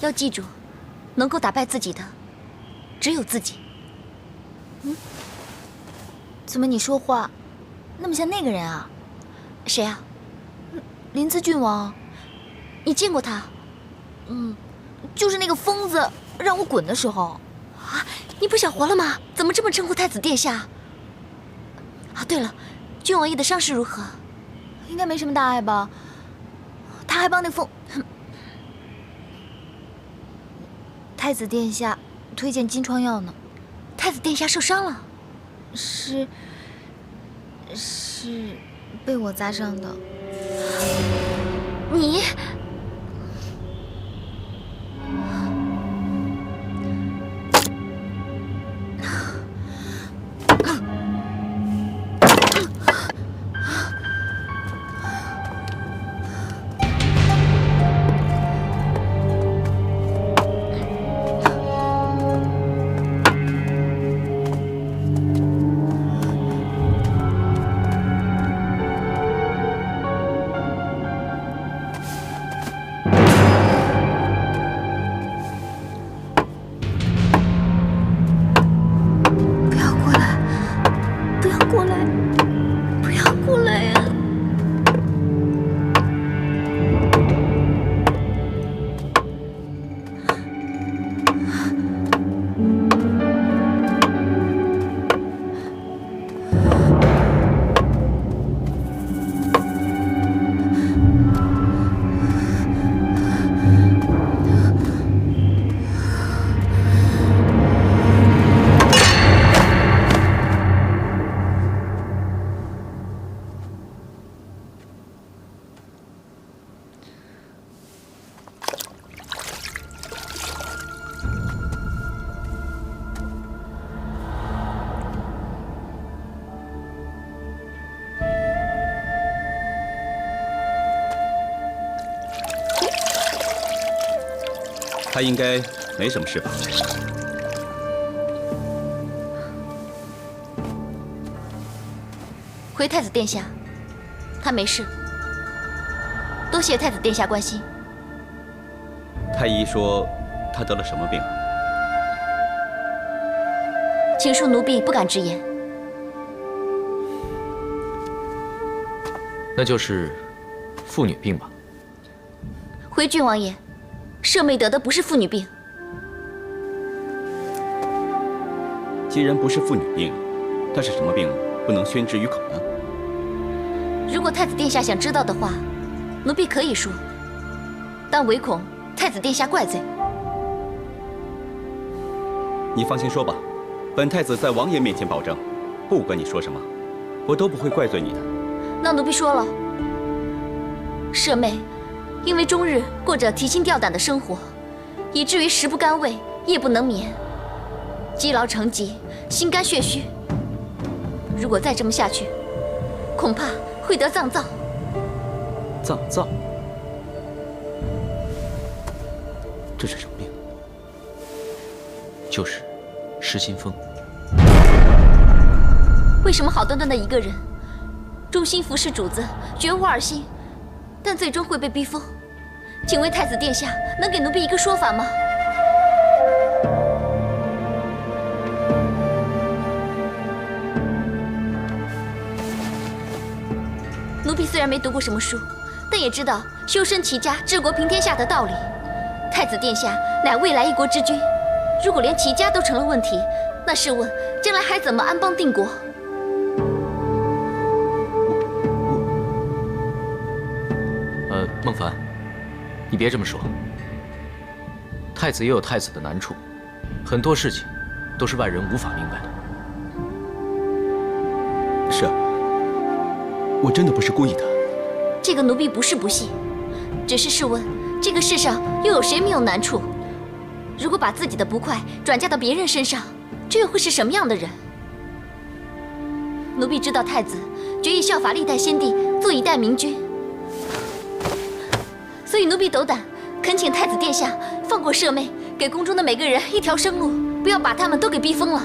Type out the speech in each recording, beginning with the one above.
要记住，能够打败自己的，只有自己。怎么你说话那么像那个人啊？谁啊？临淄郡王。你见过他？就是那个疯子让我滚的时候。啊，你不想活了吗？怎么这么称呼太子殿下？啊，对了，郡王爷的伤势如何？应该没什么大碍吧？他还帮那疯太子殿下推荐金疮药呢。太子殿下受伤了？是被我砸伤的。你他应该没什么事吧？回太子殿下，他没事。多谢太子殿下关心。太医说他得了什么病啊？请恕奴婢不敢直言。那就是妇女病吧？回郡王爷，舍妹得的不是妇女病。既然不是妇女病，她是什么病？不能宣之于口呢？如果太子殿下想知道的话，奴婢可以说，但唯恐太子殿下怪罪。你放心说吧，本太子在王爷面前保证，不管你说什么，我都不会怪罪你的。那奴婢说了，舍妹因为终日过着提心吊胆的生活，以至于食不甘味，夜不能眠，积劳成疾，心肝血虚。如果再这么下去，恐怕会得脏燥。脏燥？这是什么病？就是失心疯。为什么好端端的一个人，忠心服侍主子，绝无二心，但最终会被逼疯？请问太子殿下能给奴婢一个说法吗？奴婢虽然没读过什么书，但也知道修身齐家治国平天下的道理。太子殿下乃未来一国之君，如果连齐家都成了问题，那试问将来还怎么安邦定国？孟凡，你别这么说。太子也有太子的难处，很多事情都是外人无法明白的。是啊，我真的不是故意的。这个奴婢不是不信，只是试问，这个世上又有谁没有难处？如果把自己的不快转嫁到别人身上，这又会是什么样的人？奴婢知道太子决意效法历代先帝，做一代明君。所以奴婢斗胆，恳请太子殿下放过舍妹，给宫中的每个人一条生路，不要把他们都给逼疯了。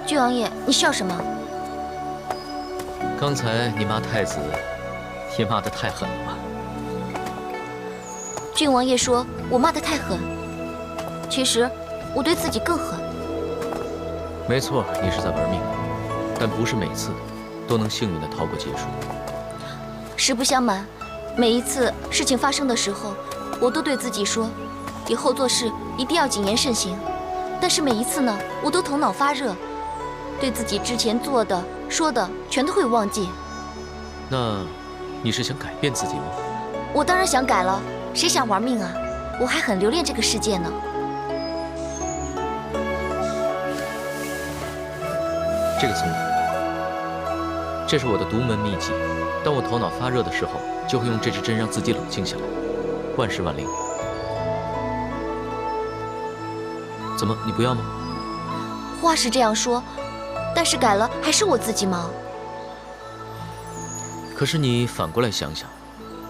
郡王爷，你笑什么？刚才你骂太子，也骂得太狠了吧？郡王爷说我骂得太狠，其实我对自己更狠。没错，你是在玩命，但不是每次都能幸运地逃过劫数。实不相瞒，每一次事情发生的时候，我都对自己说，以后做事一定要谨言慎行。但是每一次呢，我都头脑发热，对自己之前做的、说的全都会忘记。那，你是想改变自己吗？我当然想改了，谁想玩命啊？我还很留恋这个世界呢。这个聪明，这是我的独门秘籍。当我头脑发热的时候，就会用这支针让自己冷静下来。万事万灵。怎么，你不要吗？话是这样说，但是改了还是我自己吗？可是你反过来想想，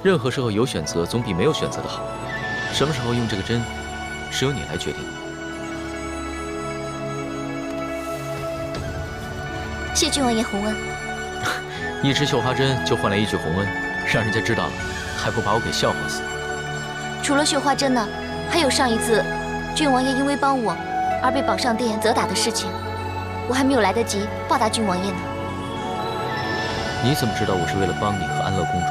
任何时候有选择总比没有选择的好。什么时候用这个针，是由你来决定的。谢郡王爷洪恩。一支绣花针就换来一句洪恩，让人家知道了，还不把我给笑话死？除了绣花针呢，还有上一次郡王爷因为帮我而被绑上殿责打的事情，我还没有来得及报答郡王爷呢。你怎么知道我是为了帮你和安乐公主？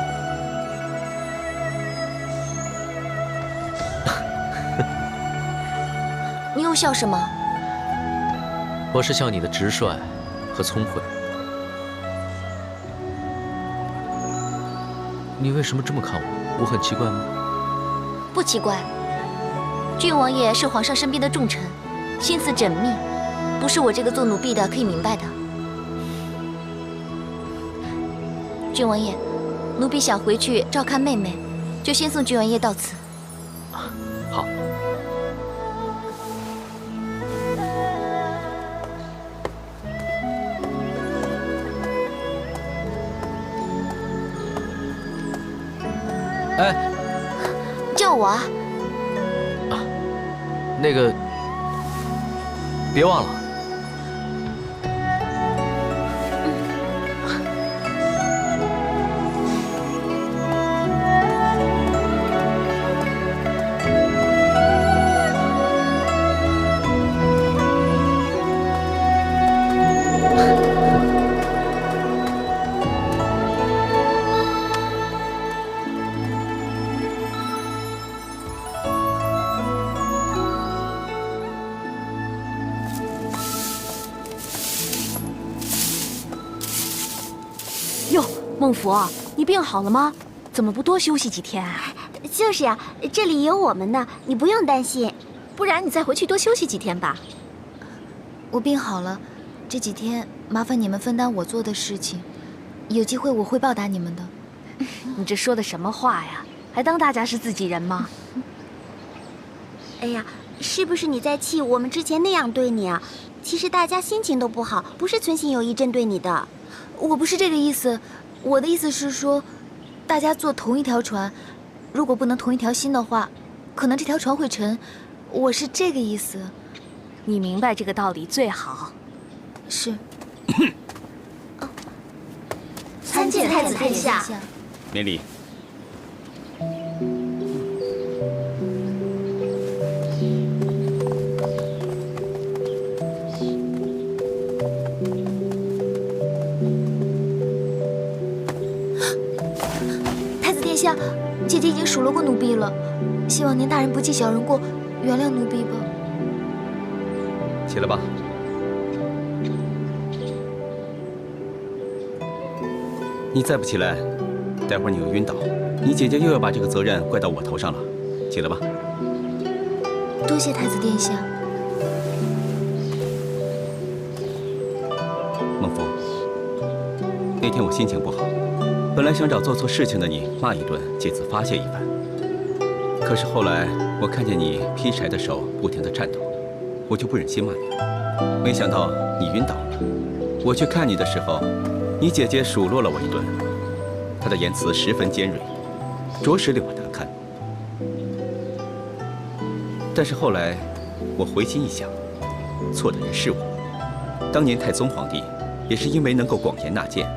你又笑什么？我是笑你的直率和聪慧。你为什么这么看我？我很奇怪吗？不奇怪。郡王爷是皇上身边的重臣，心思缜密，不是我这个做奴婢的可以明白的。郡王爷，奴婢想回去照看妹妹，就先送郡王爷到此。好。哎，叫我啊！那个，别忘了。哟，孟福，你病好了吗？怎么不多休息几天啊？就是呀，这里有我们呢，你不用担心。不然你再回去多休息几天吧。我病好了，这几天麻烦你们分担我做的事情，有机会我会报答你们的。你这说的什么话呀？还当大家是自己人吗？哎呀，是不是你在气我们之前那样对你啊？其实大家心情都不好，不是存心有意针对你的。我不是这个意思，我的意思是说，大家坐同一条船，如果不能同一条心的话，可能这条船会沉。我是这个意思。你明白这个道理最好。是。参见太子殿下。免礼。殿下，姐姐已经数落过奴婢了，希望您大人不计小人过，原谅奴婢吧。起来吧。你再不起来，待会儿你又晕倒，你姐姐又要把这个责任怪到我头上了。起来吧。多谢太子殿下。孟夫，那天我心情不好。本来想找做错事情的你骂一顿，借此发泄一番。可是后来我看见你劈柴的手不停地颤抖，我就不忍心骂你了。没想到你晕倒了。我去看你的时候，你姐姐数落了我一顿，她的言辞十分尖锐，着实令我难堪。但是后来我回心一想，错的人是我。当年太宗皇帝也是因为能够广言纳谏，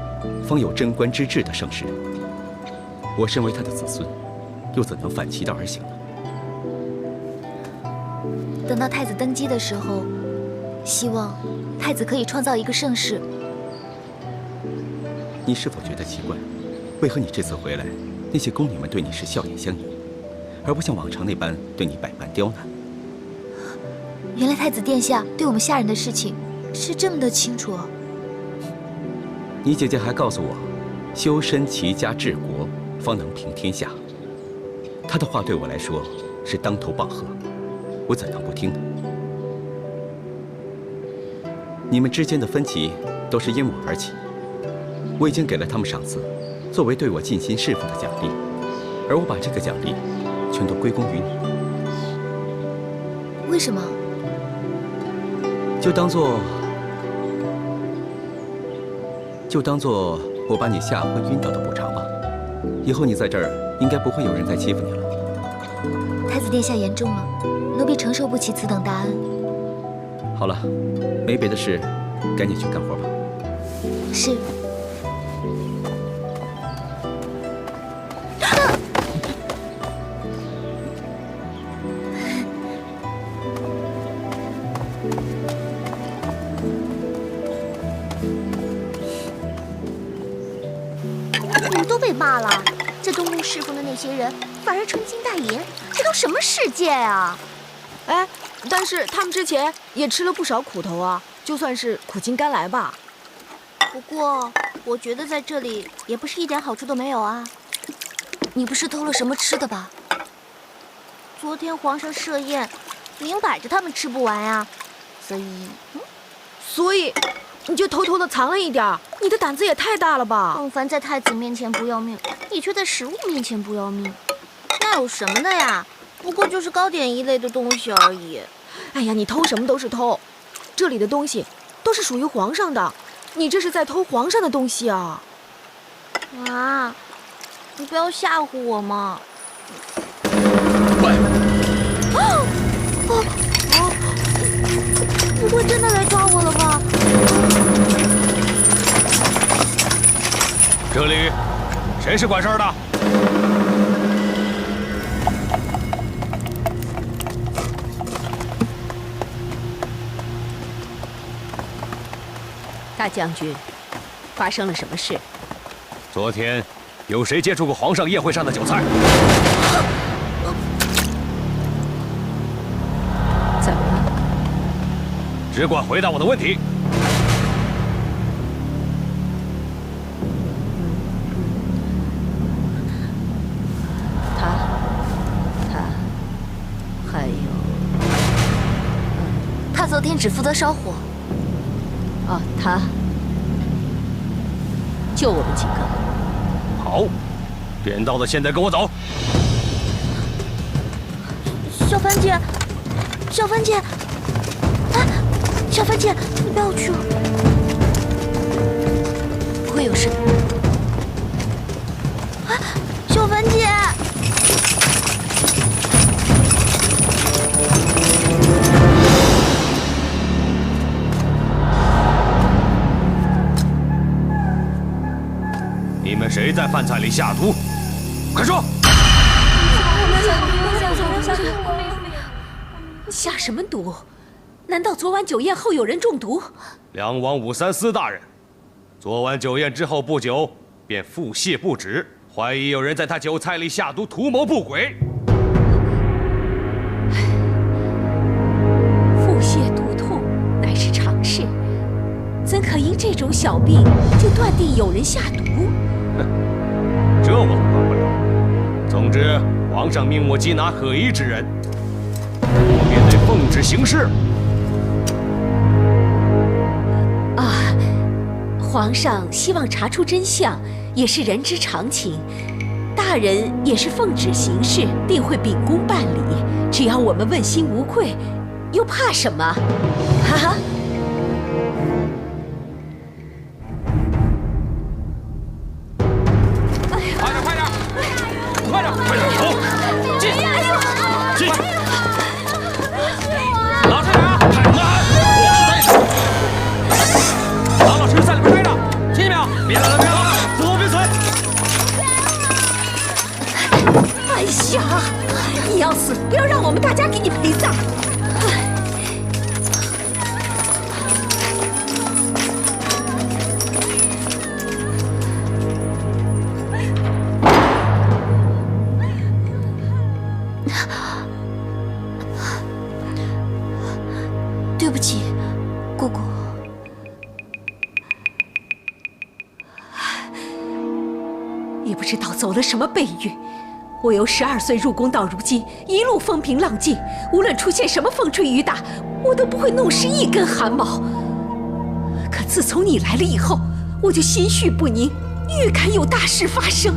方有贞观之治的盛世。我身为他的子孙，又怎能反其道而行呢？等到太子登基的时候，希望太子可以创造一个盛世。你是否觉得奇怪？为何你这次回来，那些宫女们对你是笑脸相迎，而不像往常那般对你百般刁难？原来太子殿下对我们下人的事情是这么的清楚啊！你姐姐还告诉我，修身齐家治国，方能平天下。她的话对我来说是当头棒喝，我怎能不听呢？你们之间的分歧都是因我而起，我已经给了他们赏赐，作为对我尽心侍奉的奖励，而我把这个奖励全都归功于你。为什么？就当做我把你吓昏晕倒的补偿吧。以后你在这儿，应该不会有人再欺负你了。太子殿下言重了，奴婢承受不起此等大恩。好了，没别的事，赶紧去干活吧。是。你们都被骂了，在东宫侍奉的那些人反而成金代言，这都什么世界啊！哎，但是他们之前也吃了不少苦头啊，就算是苦尽甘来吧。不过我觉得在这里也不是一点好处都没有啊。你不是偷了什么吃的吧？昨天皇上设宴，明摆着他们吃不完呀，所以你就偷偷的藏了一点儿，你的胆子也太大了吧！孟凡在太子面前不要命，你却在食物面前不要命，那有什么的呀？不过就是糕点一类的东西而已。哎呀，你偷什么都是偷，这里的东西都是属于皇上的，你这是在偷皇上的东西啊！啊，你不要吓唬我嘛！不会真的来抓我了吧？这里谁是管事儿的？大将军，发生了什么事？昨天有谁接触过皇上宴会上的酒菜？怎么了？只管回答我的问题。他，还有，他昨天只负责烧火。哦，他，就我们几个。好，点到的现在跟我走。小番姐，小番姐，啊，小番姐，你不要去了，不会有事的。啊，小番姐。你们谁在饭菜里下毒？快说！下什么毒？难道昨晚酒宴后有人中毒？梁王武三思大人，昨晚酒宴之后不久，便腹泻不止，怀疑有人在他酒菜里下毒，图谋不轨。腹泻肚痛乃是常事，怎可因这种小病就断定有人下毒？这我管不了。总之，皇上命我缉拿可疑之人，我便得奉旨行事。啊，皇上希望查出真相，也是人之常情。大人也是奉旨行事，定会秉公办理。只要我们问心无愧，又怕什么？哈哈。快点，走，进去，进去。我们大家给你陪葬。对不起，姑姑。也不知道走了什么背运。我由12岁入宫到如今，一路风平浪静，无论出现什么风吹雨打，我都不会弄湿一根汗毛。可自从你来了以后，我就心绪不宁，预感有大事发生。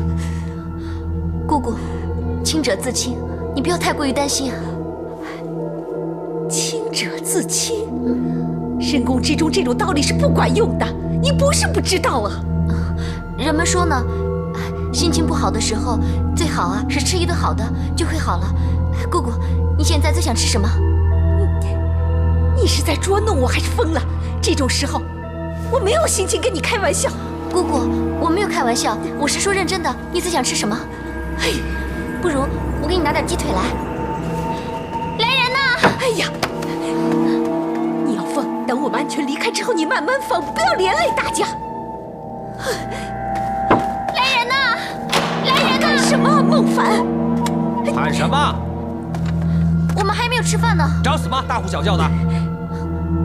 姑姑，清者自清，你不要太过于担心啊。清者自清，深宫之中这种道理是不管用的，你不是不知道啊。人们说呢，心情不好的时候，最好啊是吃一顿好的，就会好了。姑姑，你现在最想吃什么？你是在捉弄我还是疯了？这种时候，我没有心情跟你开玩笑。姑姑，我没有开玩笑，我是说认真的。你最想吃什么？嘿，不如我给你拿点鸡腿来。来人呐！哎呀，你要放，等我们安全离开之后，你慢慢放，不要连累大家。来人呐！来人呐！干什么啊，孟凡？喊什么？我们还没有吃饭呢。找死吗？大呼小叫的！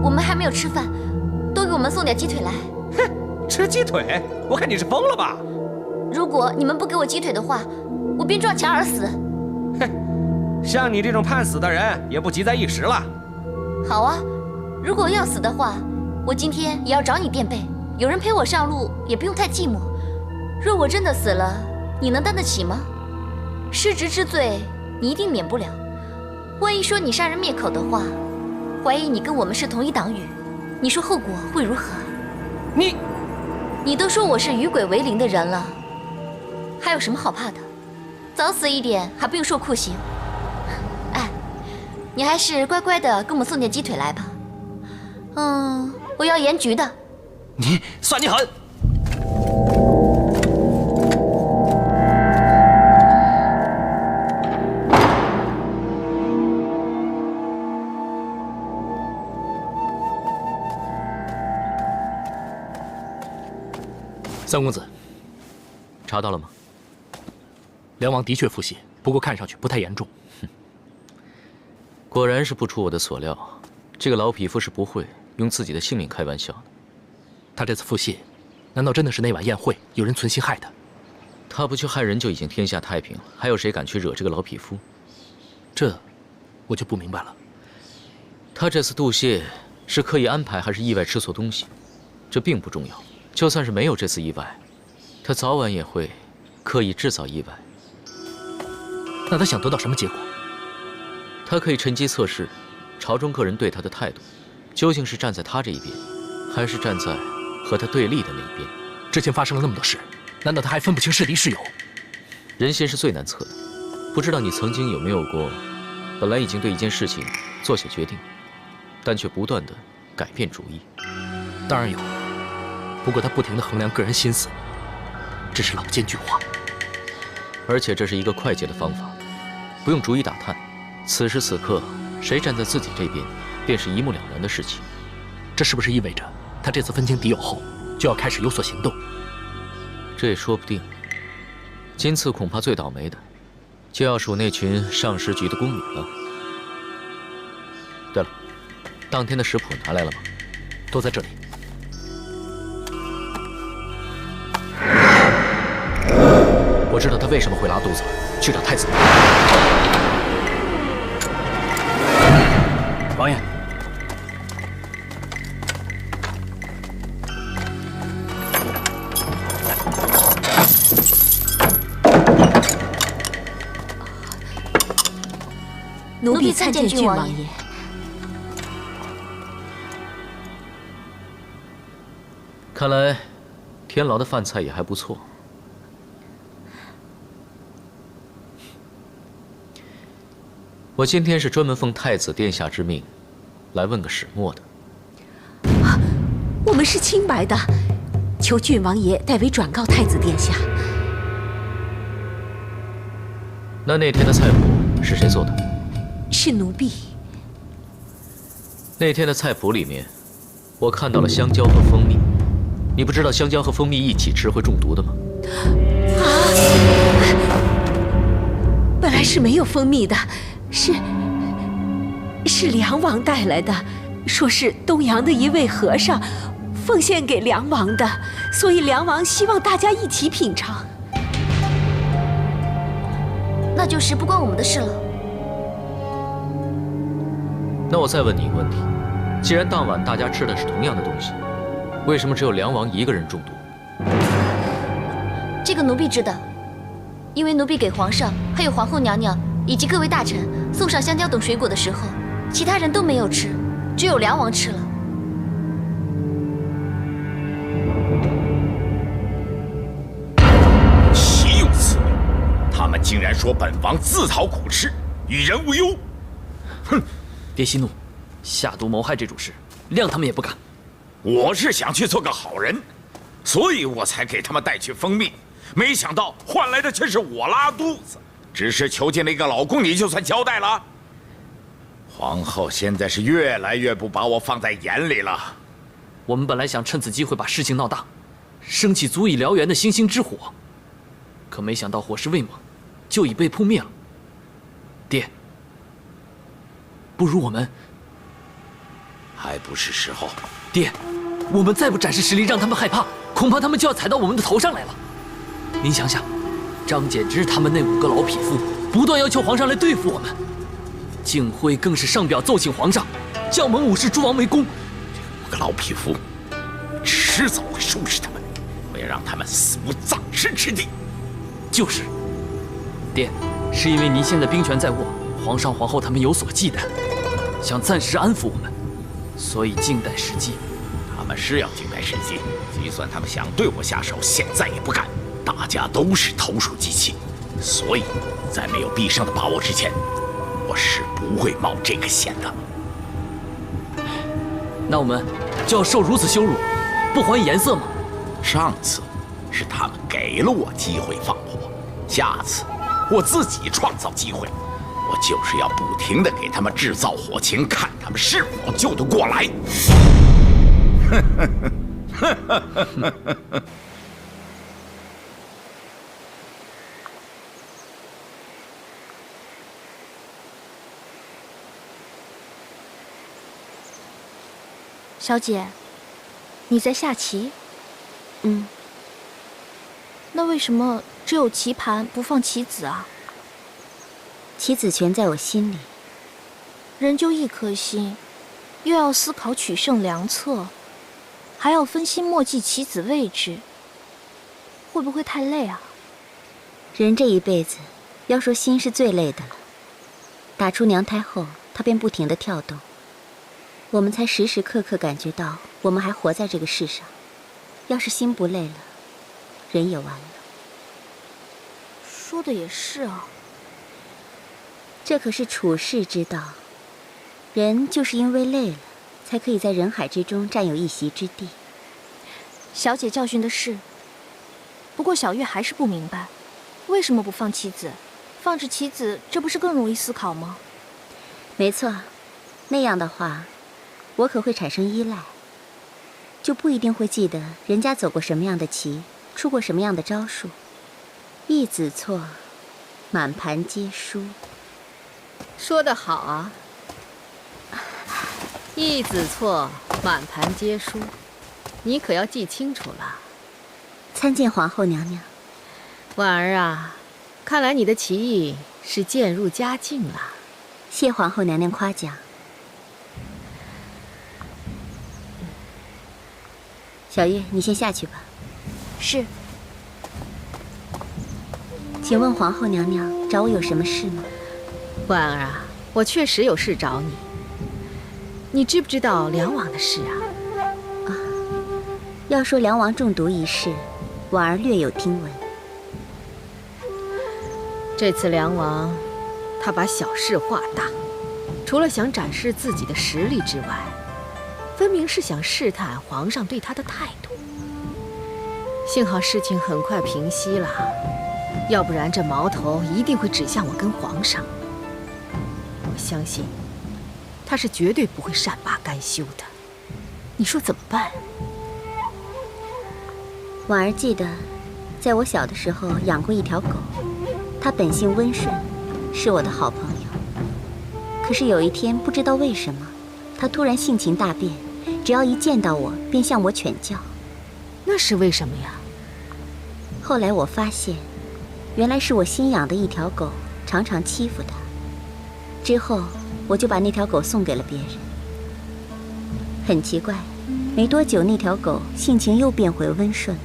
我们还没有吃饭，多给我们送点鸡腿来。哼，吃鸡腿？我看你是疯了吧！如果你们不给我鸡腿的话，我便撞墙而死。哼，像你这种盼死的人，也不急在一时了。好啊，如果要死的话，我今天也要找你垫背。有人陪我上路，也不用太寂寞。若我真的死了，你能担得起吗？失职之罪，你一定免不了。万一说你杀人灭口的话，怀疑你跟我们是同一党羽，你说后果会如何？你都说我是与鬼为邻的人了，还有什么好怕的？早死一点，还不用受酷刑。哎，你还是乖乖的给我们送点鸡腿来吧。我要盐焗的。你算你狠！三公子，查到了吗？梁王的确腹泻，不过看上去不太严重。果然是不出我的所料，这个老匹夫是不会用自己的性命开玩笑的。他这次腹泻，难道真的是那晚宴会有人存心害他？他不去害人就已经天下太平了，还有谁敢去惹这个老匹夫？这，我就不明白了。他这次渡泻是刻意安排还是意外吃错东西？这并不重要。就算是没有这次意外，他早晚也会刻意制造意外。那他想得到什么结果？他可以趁机测试朝中各人对他的态度，究竟是站在他这一边，还是站在和他对立的那一边。之前发生了那么多事，难道他还分不清是敌是友？人心是最难测的，不知道你曾经有没有过，本来已经对一件事情做下决定，但却不断的改变主意。当然有，不过他不停地衡量个人心思，这是老奸巨猾。而且这是一个快捷的方法，不用逐一打探，此时此刻谁站在自己这边，便是一目了然的事情。这是不是意味着他这次分清敌友后，就要开始有所行动？这也说不定。今次恐怕最倒霉的，就要数那群上食局的宫女了。对了，当天的食谱拿来了吗？都在这里。我知道他为什么会拉肚子了，去找太子。王爷，奴婢参见郡王爷。看来，天牢的饭菜也还不错。我今天是专门奉太子殿下之命，来问个始末的。我们是清白的，求郡王爷代为转告太子殿下。那天的菜谱是谁做的？是奴婢。那天的菜谱里面，我看到了香蕉和蜂蜜。你不知道香蕉和蜂蜜一起吃会中毒的吗？本来是没有蜂蜜的，是梁王带来的，说是东阳的一位和尚奉献给梁王的，所以梁王希望大家一起品尝。那就是不关我们的事了。那我再问你一个问题：既然当晚大家吃的是同样的东西，为什么只有梁王一个人中毒？这个奴婢知道，因为奴婢给皇上、还有皇后娘娘以及各位大臣送上香蕉等水果的时候，其他人都没有吃，只有梁王吃了。岂有此理！他们竟然说本王自讨苦吃，与人无忧。哼，别息怒，下毒谋害这种事，谅他们也不敢。我是想去做个好人，所以我才给他们带去蜂蜜，没想到换来的却是我拉肚子。只是囚禁了一个老公，你就算交代了？皇后现在是越来越不把我放在眼里了。我们本来想趁此机会把事情闹大，升起足以燎原的星星之火，可没想到火势未猛，就已被扑灭了。爹，不如我们……还不是时候。爹，我们再不展示实力让他们害怕，恐怕他们就要踩到我们的头上来了。您想想，张柬之他们那5个老匹夫不断要求皇上来对付我们，敬辉更是上表奏请皇上，将蒙武氏诸王为公。这5个老匹夫，迟早会收拾他们，我要让他们死无葬身之地。就是，爹，是因为您现在兵权在握，皇上皇后他们有所忌惮，想暂时安抚我们，所以静待时机。他们是要静待时机，就算他们想对我下手，现在也不敢。大家都是投鼠忌器，所以在没有必胜的把握之前，我是不会冒这个险的。那我们就要受如此羞辱，不还以颜色吗？上次是他们给了我机会放火，下次我自己创造机会，我就是要不停地给他们制造火情，看他们是否救得过来。小姐，你在下棋？嗯。那为什么只有棋盘不放棋子啊？棋子全在我心里。人就一颗心，又要思考取胜良策，还要分析默记棋子位置，会不会太累啊？人这一辈子，要说心是最累的了。打出娘胎后，它便不停地跳动。我们才时时刻刻感觉到我们还活在这个世上。要是心不累了，人也完了。说的也是啊。这可是处世之道。人就是因为累了，才可以在人海之中占有一席之地。小姐教训的是，不过小月还是不明白，为什么不放棋子？放置棋子，这不是更容易思考吗？没错，那样的话，我可会产生依赖，就不一定会记得人家走过什么样的棋，出过什么样的招数。一子错，满盘皆输。说得好啊！一子错，满盘皆输，你可要记清楚了。参见皇后娘娘。婉儿啊，看来你的棋艺是渐入佳境了。谢皇后娘娘夸奖。小月，你先下去吧。是。请问皇后娘娘找我有什么事吗？婉儿啊，我确实有事找你。你知不知道梁王的事啊？要说梁王中毒一事，婉儿略有听闻。这次梁王，他把小事化大，除了想展示自己的实力之外，分明是想试探皇上对他的态度。幸好事情很快平息了，要不然这矛头一定会指向我跟皇上。我相信，他是绝对不会善罢甘休的。你说怎么办？婉儿记得，在我小的时候养过一条狗，它本性温顺，是我的好朋友。可是有一天，不知道为什么，它突然性情大变，只要一见到我，便向我犬叫。那是为什么呀？后来我发现，原来是我新养的一条狗常常欺负它。之后，我就把那条狗送给了别人。很奇怪，没多久那条狗性情又变回温顺了。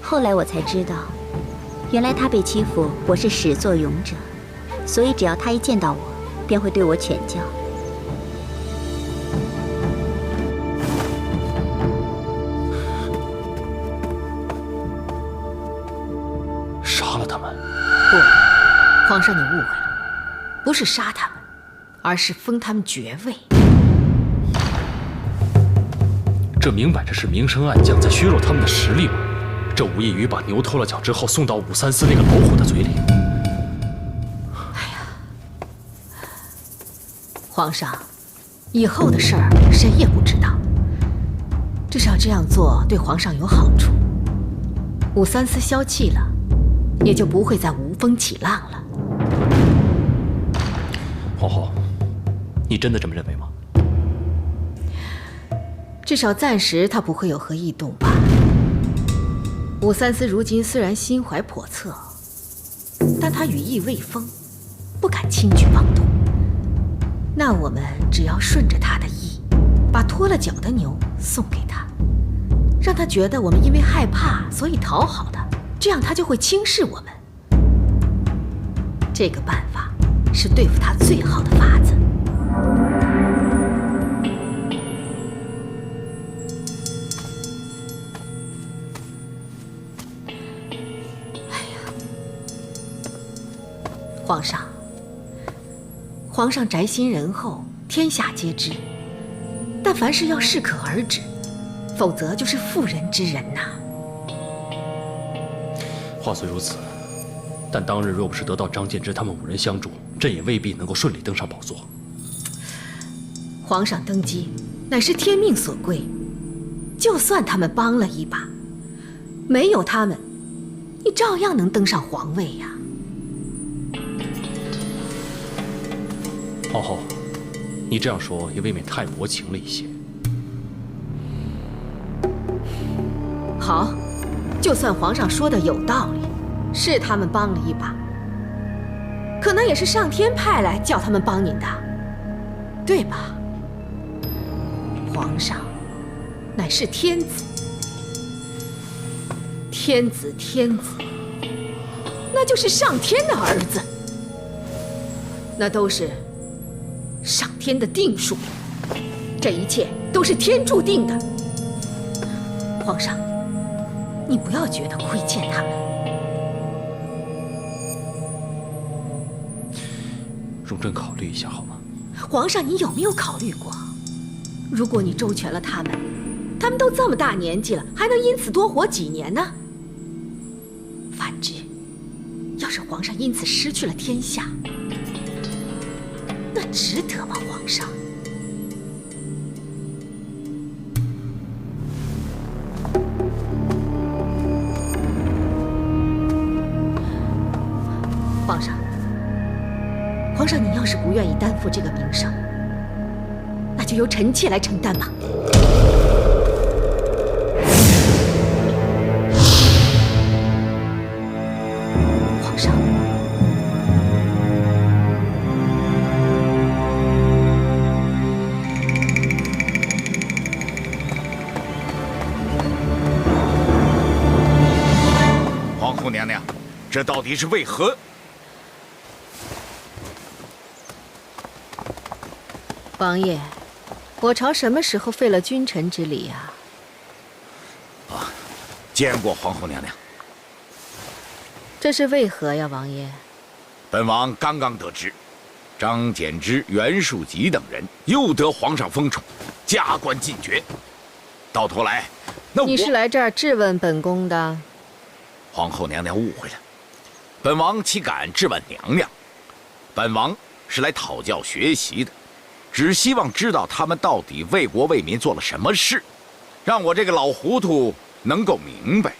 后来我才知道，原来它被欺负，我是始作俑者，所以只要它一见到我，便会对我犬叫。杀了他们？不，皇上你误会了，不是杀他们，而是封他们爵位。这明摆着是明升暗降，在削弱他们的实力嘛！这无异于把牛偷了脚之后送到武三思那个老虎的嘴里。皇上，以后的事儿谁也不知道，至少这样做对皇上有好处。武三思消气了，也就不会再无风起浪了。皇后，你真的这么认为吗？至少暂时他不会有何异动吧。武三思如今虽然心怀叵测，但他羽翼未丰，不敢轻举妄动。那我们只要顺着他的意，把脱了脚的牛送给他，让他觉得我们因为害怕所以讨好他，这样他就会轻视我们。这个办法是对付他最好的法子。皇上宅心仁厚，天下皆知。但凡事要适可而止，否则就是妇人之仁呐。话虽如此，但当日若不是得到张建之他们5人相助，朕也未必能够顺利登上宝座。皇上登基乃是天命所归，就算他们帮了一把，没有他们，你照样能登上皇位呀。皇后，你这样说也未免太薄情了一些。好，就算皇上说的有道理，是他们帮了一把，可那也是上天派来叫他们帮您的，对吧？皇上乃是天子，天子，那就是上天的儿子，那都是上天的定数，这一切都是天注定的。皇上，你不要觉得亏欠他们。容朕考虑一下好吗？皇上，你有没有考虑过，如果你周全了他们，他们都这么大年纪了，还能因此多活几年呢？反之，要是皇上因此失去了天下，那值得吗？皇上？皇上，你要是不愿意担负这个名声，那就由臣妾来承担吧。皇上，皇后娘娘，这到底是为何？王爷，我朝什么时候废了君臣之礼呀？见过皇后娘娘。这是为何呀，王爷？本王刚刚得知，张柬之、袁术吉等人又得皇上封宠，加官进爵。到头来，那你是来这儿质问本宫的？皇后娘娘误会了，本王岂敢质问娘娘？本王是来讨教学习的，只希望知道他们到底为国为民做了什么事，让我这个老糊涂能够明白。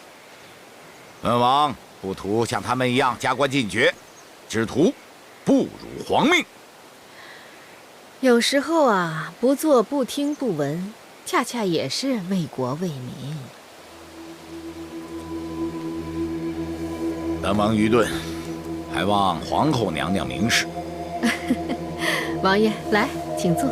本王不图像他们一样加官进爵，只图不辱皇命。有时候啊，不做不听不闻，恰恰也是为国为民。本王愚钝，还望皇后娘娘明示。王爷，来，请坐。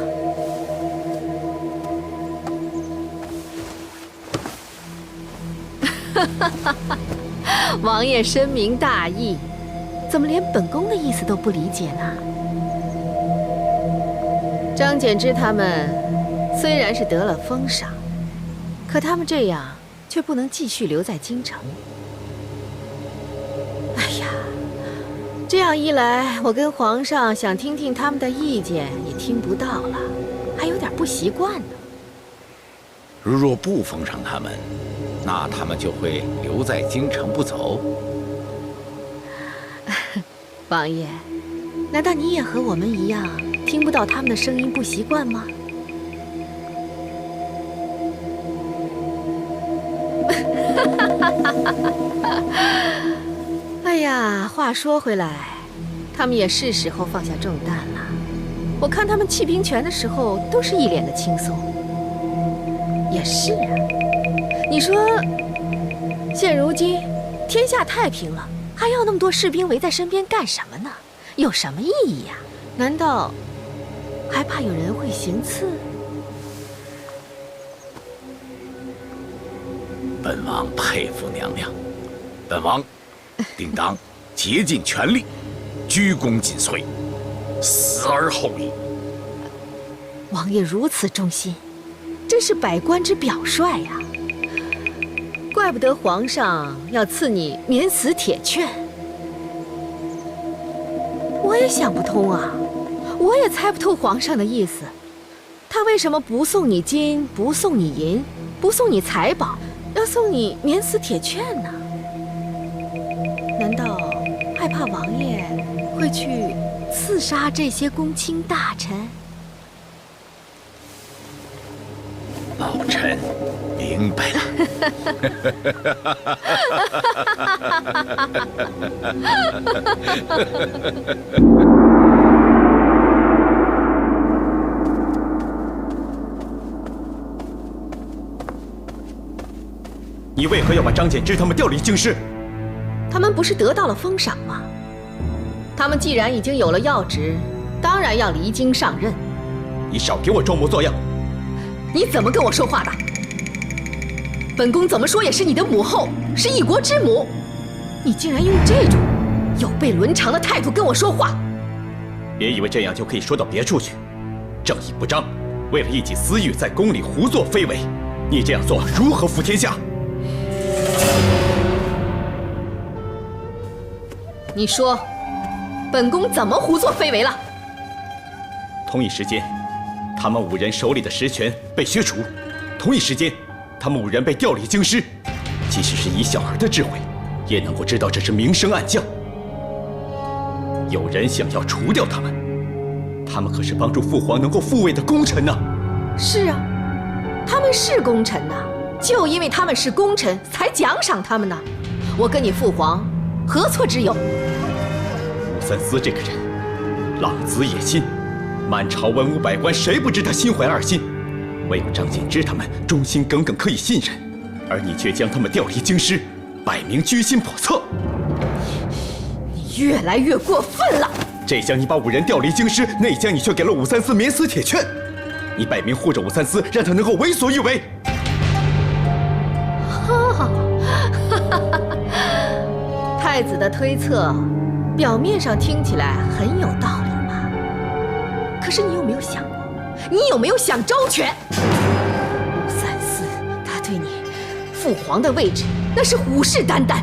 王爷深明大义，怎么连本宫的意思都不理解呢？张柬之他们虽然是得了封赏，可他们这样却不能继续留在京城。哎呀，这样一来，我跟皇上想听听他们的意见也听不到了，还有点不习惯呢。如若不封赏他们，那他们就会留在京城不走。王爷，难道你也和我们一样，听不到他们的声音不习惯吗？哎呀，话说回来，他们也是时候放下重担了。我看他们弃兵权的时候，都是一脸的轻松。也是啊，你说，现如今天下太平了，还要那么多士兵围在身边干什么呢？有什么意义呀？难道还怕有人会行刺？本王佩服娘娘，本王定当竭尽全力，鞠躬尽瘁，死而后已。王爷如此忠心，真是百官之表率呀！怪不得皇上要赐你免死铁券。我也想不通啊，我也猜不透皇上的意思。他为什么不送你金，不送你银，不送你财宝，要送你免死铁券呢？难道害怕王爷会去刺杀这些公卿大臣？老臣明白了。你为何要把张柬之他们调离京师？他们不是得到了封赏吗？他们既然已经有了要职，当然要离京上任。你少给我装模作样！你怎么跟我说话的？本宫怎么说也是你的母后，是一国之母，你竟然用这种有悖伦常的态度跟我说话！别以为这样就可以说到别处去。正义不彰，为了一己私欲在宫里胡作非为，你这样做如何服天下？你说，本宫怎么胡作非为了？同一时间，他们5人手里的实权被削除；同一时间，他们5人被调离京师。即使是以小儿的智慧，也能够知道这是明升暗降。有人想要除掉他们，他们可是帮助父皇能够复位的功臣呢。是啊，他们是功臣呐，就因为他们是功臣，才奖赏他们呢。我跟你父皇何错之有？武三思这个人，浪子野心，满朝文武百官谁不知他心怀二心？唯有张柬之他们忠心耿耿，可以信任，而你却将他们调离京师，摆明居心叵测。你越来越过分了！这厢你把5人调离京师，那厢你却给了武三思免死铁券，你摆明护着武三思，让他能够为所欲为。太子的推测，表面上听起来很有道理嘛。可是你有没有想过，你有没有想周全？武三思，他对你父皇的位置那是虎视眈眈。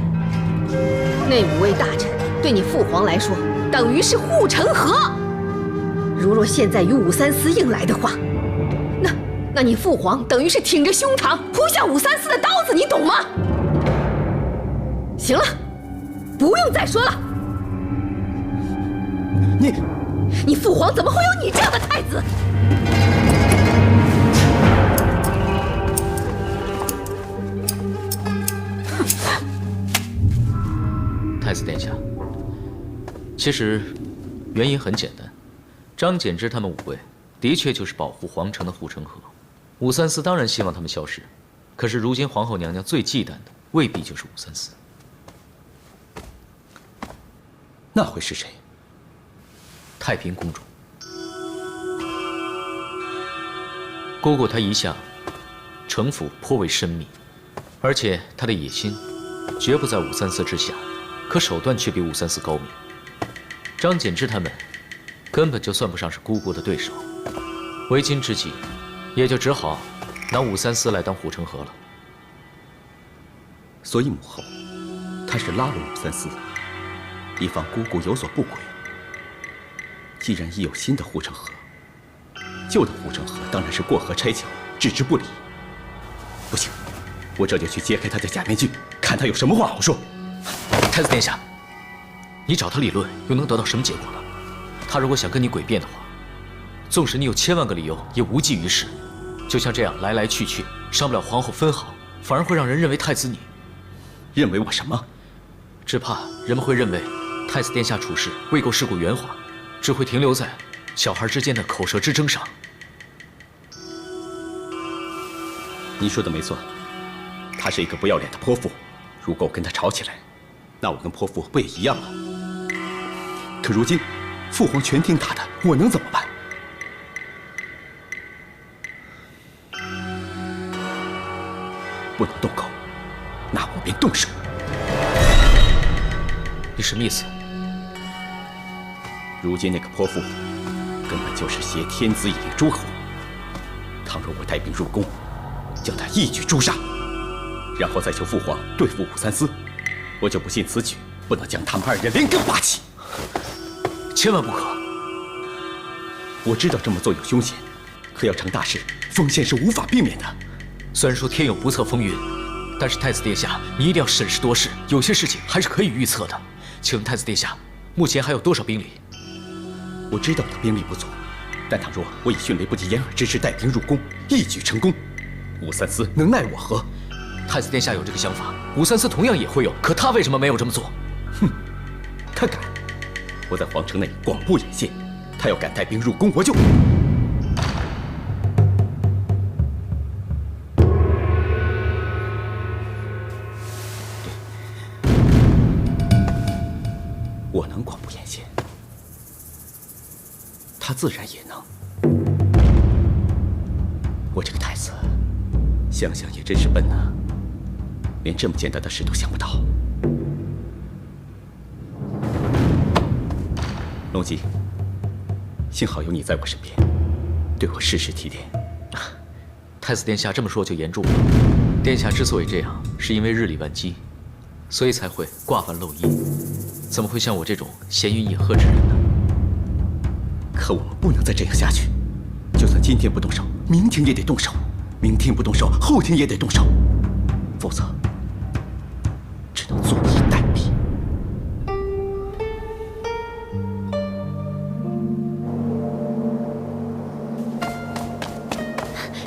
那5位大臣对你父皇来说，等于是护城河。如若现在与武三思硬来的话，那你父皇等于是挺着胸膛扑向武三思的刀子，你懂吗？行了，不用再说了。你父皇怎么会有你这样的太子？太子殿下，其实原因很简单，张柬之他们5位的确就是保护皇城的护城河。武三思当然希望他们消失，可是如今皇后娘娘最忌惮的未必就是武三思。那会是谁？太平公主。姑姑她一向城府颇为深密，而且她的野心绝不在武三思之下，可手段却比武三思高明。张柬之他们根本就算不上是姑姑的对手，为今之计，也就只好拿武三思来当护城河了。所以母后，她是拉拢武三思，以防姑姑有所不轨。既然已有新的护城河，旧的护城河当然是过河拆桥，置之不理。不行，我这就去揭开他的假面具，看他有什么话好说。太子殿下，你找他理论又能得到什么结果呢？他如果想跟你诡辩的话，纵使你有1000万个理由，也无济于事。就像这样来来去去，伤不了皇后分毫，反而会让人认为太子你认为我什么？只怕人们会认为太子殿下处事未够世故圆滑，只会停留在小孩之间的口舌之争上。你说的没错，他是一个不要脸的泼妇。如果我跟他吵起来，那我跟泼妇不也一样吗？可如今父皇全听他的，我能怎么办？不能动口，那我便动手。你什么意思？如今那个泼妇根本就是挟天子以令诸侯。倘若我带兵入宫，将他一举诛杀，然后再求父皇对付武三思，我就不信此举不能将他们2人连根拔起。千万不可！我知道这么做有凶险，可要成大事，风险是无法避免的。虽然说天有不测风云，但是太子殿下，你一定要审时度势，有些事情还是可以预测的。请问太子殿下，目前还有多少兵力？我知道我的兵力不足，但倘若我以迅雷不及掩耳之势带兵入宫，一举成功，武三思能奈我何？太子殿下有这个想法，武三思同样也会有，可他为什么没有这么做？哼，他敢！我在皇城内广布眼线，他要敢带兵入宫，我就……我能广布眼线，他自然也能。我这个太子，想想也真是笨啊，连这么简单的事都想不到。龙吉，幸好有你在我身边，对我时时提点。太子殿下这么说就言重了。殿下之所以这样，是因为日理万机，所以才会挂冠漏衣。怎么会像我这种闲云野鹤之人呢？可我们不能再这样下去，就算今天不动手，明天也得动手；明天不动手，后天也得动手，否则只能坐以待毙。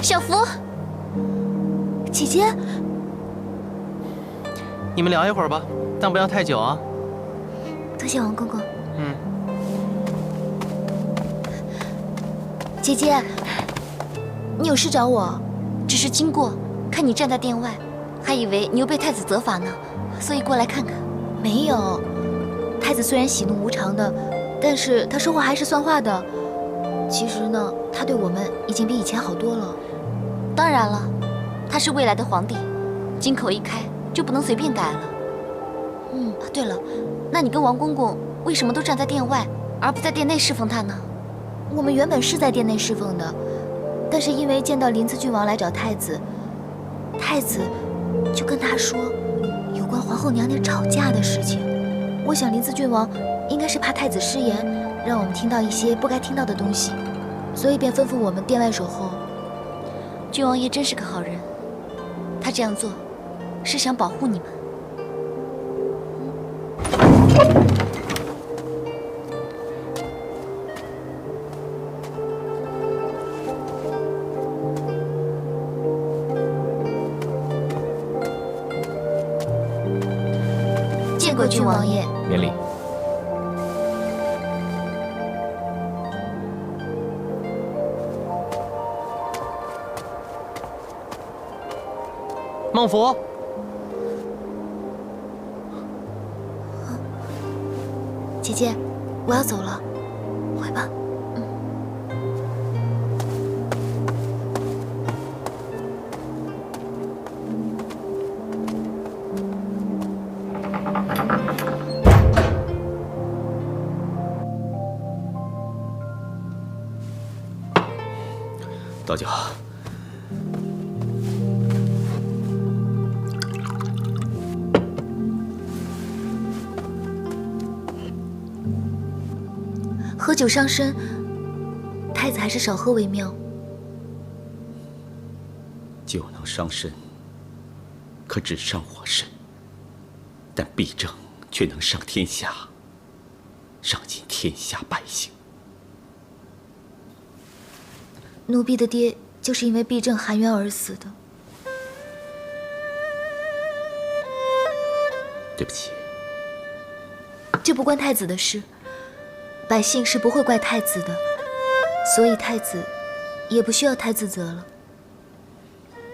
小福，姐姐，你们聊一会儿吧，但不要太久啊。多谢王公公。姐姐，你有事找我？只是经过，看你站在殿外，还以为你又被太子责罚呢，所以过来看看。没有，太子虽然喜怒无常的，但是他说话还是算话的。其实呢，他对我们已经比以前好多了。当然了，他是未来的皇帝，金口一开就不能随便改了。对了，那你跟王公公为什么都站在殿外，而不在殿内侍奉他呢？我们原本是在殿内侍奉的，但是因为见到临淄郡王来找太子，太子就跟他说有关皇后娘娘吵架的事情。我想临淄郡王应该是怕太子失言，让我们听到一些不该听到的东西，所以便吩咐我们殿外守候。郡王爷真是个好人，他这样做是想保护你们。过郡王爷。免礼。孟福，姐姐，我要走了，回吧。道教。喝酒伤身，太子还是少喝为妙。酒能伤身，可只伤我身；但弊政却能伤天下，伤尽天下百姓。奴婢的爹就是因为弊政含冤而死的。对不起，这不关太子的事。百姓是不会怪太子的，所以太子也不需要太自责了。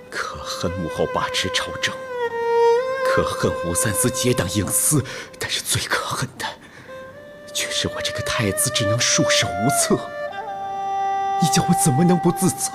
可恨母后把持朝政，可恨武三思结党营私，但是最可恨的，却是我这个太子只能束手无策。你叫我怎么能不自责？